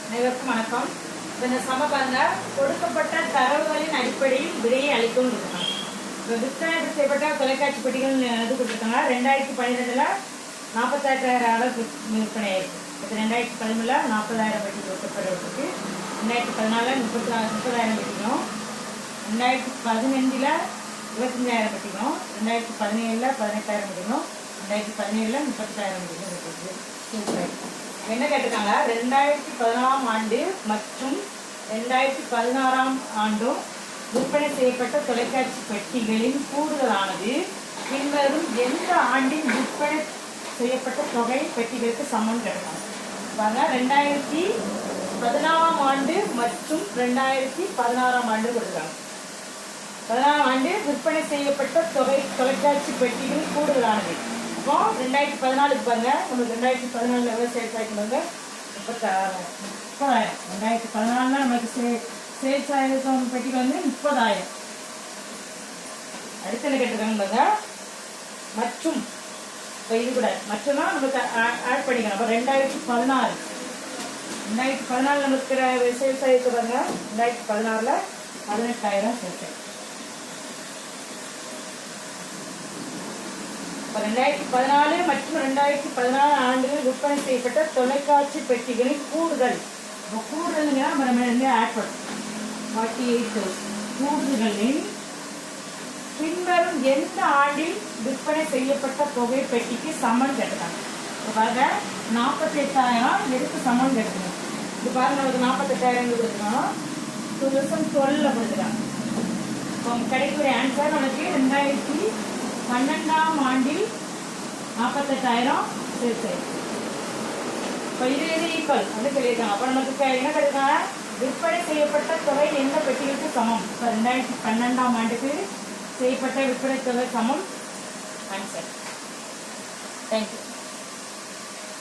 அனைவருக்கும் வணக்கம். இந்த சம பாருங்க, கொடுக்கப்பட்ட தரவுகளின் அடிப்படையில் விடையை அளிக்கும் கொடுத்துருக்காங்க. இப்போ விற்பனை செய்யப்பட்ட தொலைக்காட்சி பெட்டிகள் இது கொடுத்துருக்காங்க. 2012 48,000 அளவு விற்பனை ஆயிருக்கு. இப்போ 2013 40,000 பெட்டி கொடுக்கப்பட்டிருக்கு. 2014 30,000 பெட்டிக்கும், 2015 25,000 பெட்டிக்கும், 2017 18,000 பெட்டிக்கும், 2017 30,000 பெட்டிக்கும் இருக்குது. என்ன கேட்டிருக்காங்க, 2014ஆம் ஆண்டு மற்றும் 2016ஆம் ஆண்டும் விற்பனை செய்யப்பட்ட தொலைக்காட்சி பெட்டிகளின் கூடுதலானது பின்வரும் எந்த ஆண்டின் விற்பனை செய்யப்பட்ட தொகை பெட்டிகளுக்கு சமம் கேட்டிருக்காங்க. பாருங்க, 2014ஆம் ஆண்டு மற்றும் 2016ஆம் ஆண்டு கொடுத்துருக்காங்க. 16ஆம் ஆண்டு விற்பனை செய்யப்பட்ட தொலைக்காட்சி பெட்டிகள் கூடுதலானது. இப்போ 2014 பாருங்க, நமக்கு 2014 விவசாய பாருங்க 30,000. 2014 நமக்கு சேல்ஸ் ஆயிரம் பெட்டிக்கு வந்து 30,000. அடுத்து என்ன கேட்டிருக்காங்க பாருங்க, மற்றும் இப்போ இது கூட மற்றனா நமக்கு ஆட் பண்ணிக்கணும். அப்போ 2014 நமக்கு சேல்ஸ் ஆயிருக்கு பாருங்க. 2016 18,000 சேல்ஸ் ஆயிருக்கு. 2014 மற்றும் 2016 ஆண்டுகளில் விற்பனை செய்யப்பட்ட தொலைக்காட்சி பெட்டிகளின் கூடுதல். கூடுதல்னா நம்ம ஆட் பண்ணுறோம். 48,000 கூடுதல்களின் பின்வரும் எந்த ஆண்டில் விற்பனை செய்யப்பட்ட தொகை பெட்டிக்கு சமன் கேட்டுக்காங்க. இப்போ பாருங்க, 48,000 எதுக்கு சமன் கேட்டுக்கணும். இது பாருங்க, நமக்கு 48,000 கொடுத்துருக்கோம். 2012 கொடுத்துருக்காங்க. இப்போ கிடைக்கக்கூடிய ஆன்சர் நமக்கு 2012ஆம் ஆண்டில் 48,000 சேல்ஸ் ஆயிருக்கு. இப்போ இது ஈக்குவல் அப்படின்னு சொல்லியிருக்காங்க. அப்போ நமக்கு என்ன கிடைக்காங்க, விற்பனை செய்யப்பட்ட தொகை எந்த பெட்டிகளுக்கு சமம். இப்போ 2012ஆம் ஆண்டுக்கு செய்யப்பட்ட விற்பனை தொகை சமம் ஆன்சர். தேங்க்யூ.